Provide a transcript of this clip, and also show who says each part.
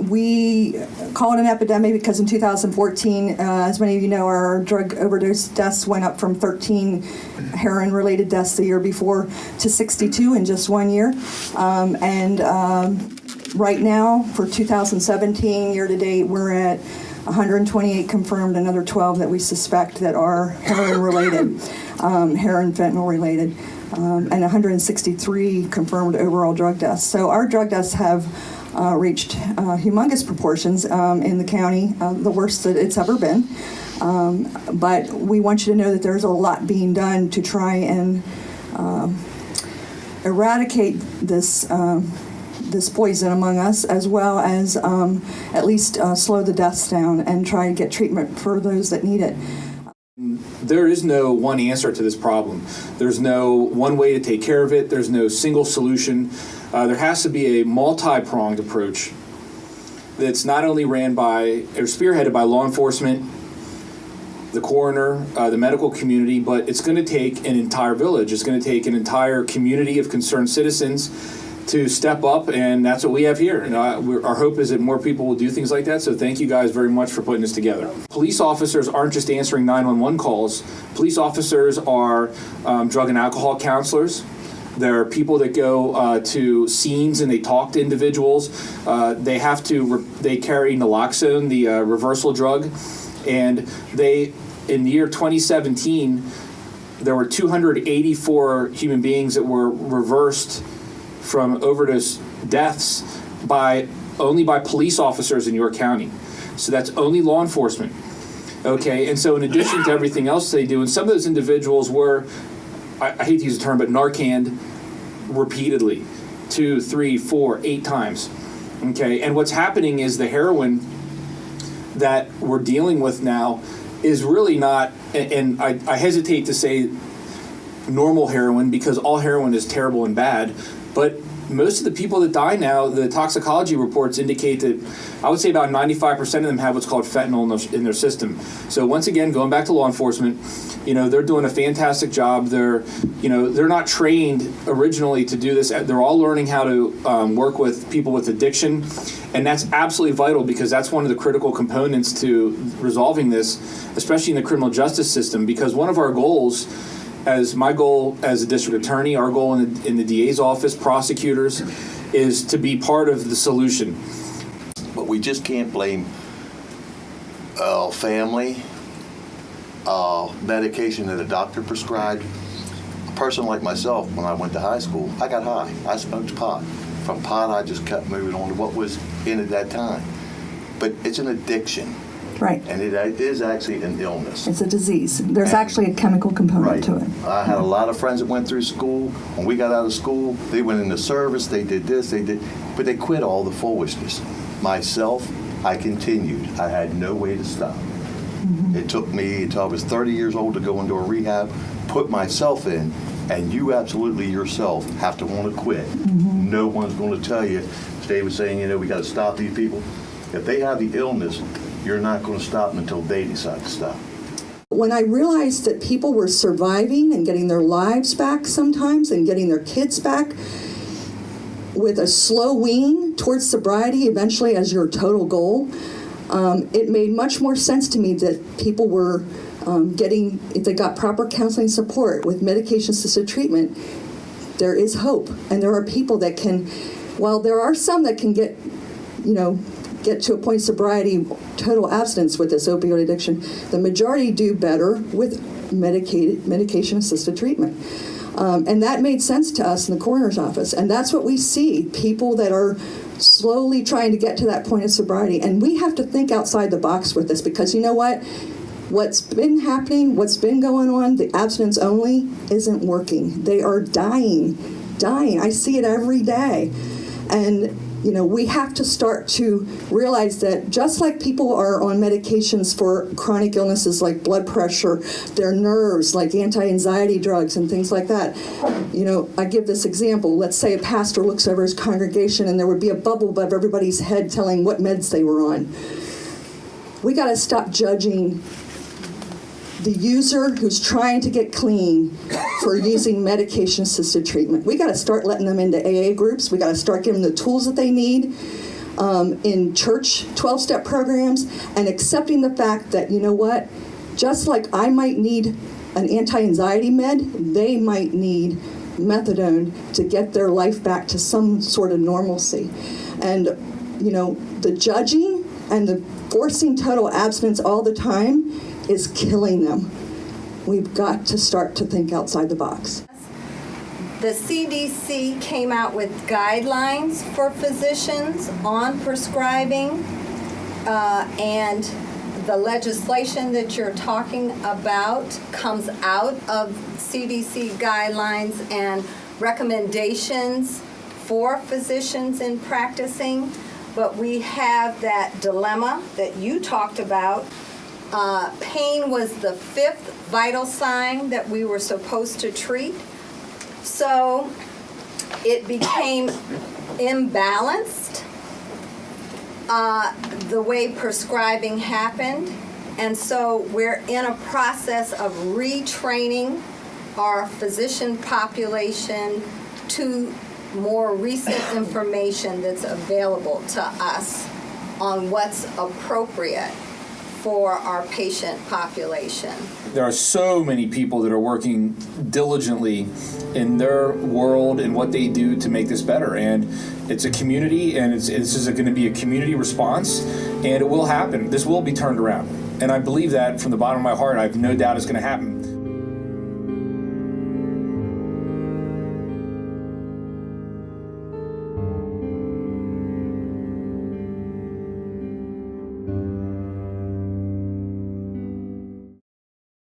Speaker 1: We call it an epidemic because in 2014, as many of you know, our drug overdose deaths went up from 13 heroin-related deaths the year before to 62 in just 1 year. Right now, for 2017, year-to-date, we're at 128 confirmed, another 12 that we suspect that are heroin-related, heroin fentanyl-related, and 163 confirmed overall drug deaths. So our drug deaths have reached humongous proportions in the county, the worst that it's ever been. But we want you to know that there's a lot being done to try and eradicate this this poison among us, as well as at least slow the deaths down and try to get treatment for those that need it.
Speaker 2: There is no one answer to this problem. There's no one way to take care of it. There's no single solution. There has to be a multi-pronged approach that's not only ran by or spearheaded by law enforcement, the coroner, the medical community, but it's going to take an entire village. It's going to take an entire community of concerned citizens to step up, and that's what we have here. And our hope is that more people will do things like that, so thank you guys very much for putting this together. Police officers aren't just answering 911 calls. Police officers are drug and alcohol counselors. There are people that go to scenes and they talk to individuals. They carry naloxone, the reversal drug, and in the year 2017, there were 284 human beings that were reversed from overdose deaths only by police officers in York County. So that's only law enforcement. Okay, and so in addition to everything else they do, and some of those individuals were, I hate to use the term, but Narcaned repeatedly, 2, 3, 4, 8 times. Okay, and what's happening is the heroin that we're dealing with now is really not, and I hesitate to say normal heroin because all heroin is terrible and bad, but most of the people that die now, the toxicology reports indicate that I would say about 95% of them have what's called fentanyl in their system. So once again, going back to law enforcement, they're doing a fantastic job. They're not trained originally to do this. They're all learning how to work with people with addiction, and that's absolutely vital because that's one of the critical components to resolving this, especially in the criminal justice system, because one of our goals, as my goal as a district attorney, our goal in the DA's office, prosecutors, is to be part of the solution.
Speaker 3: But we just can't blame family, medication that a doctor prescribed. A person like myself, when I went to high school, I got high. I smoked pot. From pot, I just kept moving on to what was in at that time. But it's an addiction.
Speaker 1: Right.
Speaker 3: And it is actually an illness.
Speaker 1: It's a disease. There's actually a chemical component to it.
Speaker 3: I had a lot of friends that went through school. When we got out of school, they went into service, they did this, but they quit all the foolishness. Myself, I continued. I had no way to stop. Mm-hmm. It took me until I was 30 years old to go into a rehab, put myself in, and you absolutely yourself have to want to quit. Mm-hmm. No one's going to tell you. Dave was saying, we got to stop these people. If they have the illness, you're not going to stop them until they decide to stop.
Speaker 1: When I realized that people were surviving and getting their lives back sometimes and getting their kids back with a slow wean towards sobriety eventually as your total goal, it made much more sense to me that people were if they got proper counseling support with medication-assisted treatment, there is hope. And there are people that can, while there are some that can get to a point of sobriety, total abstinence with this opioid addiction, the majority do better with medication-assisted treatment. And that made sense to us in the coroner's office. And that's what we see, people that are slowly trying to get to that point of sobriety. And we have to think outside the box with this because you know what? What's been happening, what's been going on, the abstinence only isn't working. They are dying. I see it every day. And we have to start to realize that just like people are on medications for chronic illnesses like blood pressure, their nerves, like anti-anxiety drugs and things like that. I give this example. Let's say a pastor looks over his congregation and there would be a bubble above everybody's head telling what meds they were on. We got to stop judging the user who's trying to get clean for using medication-assisted treatment. We got to start letting them into AA groups. We got to start giving them the tools that they need. in church 12-step programs, and accepting the fact that, you know what, just like I might need an anti-anxiety med, they might need methadone to get their life back to some sort of normalcy. And, you know, the judging and the forcing total abstinence all the time is killing them. We've got to start to think outside the box.
Speaker 4: The CDC came out with guidelines for physicians on prescribing, and the legislation that you're talking about comes out of CDC guidelines and recommendations for physicians in practicing. But we have that dilemma that you talked about. Pain was the 5th vital sign that we were supposed to treat. So it became imbalanced, the way prescribing happened. And so we're in a process of retraining our physician population to more recent information that's available to us on what's appropriate for our patient population.
Speaker 2: There are so many people that are working diligently in their world and what they do to make this better. And it's a community, and this is going to be a community response, and it will happen. This will be turned around. And I believe that from the bottom of my heart. I have no doubt it's going to happen.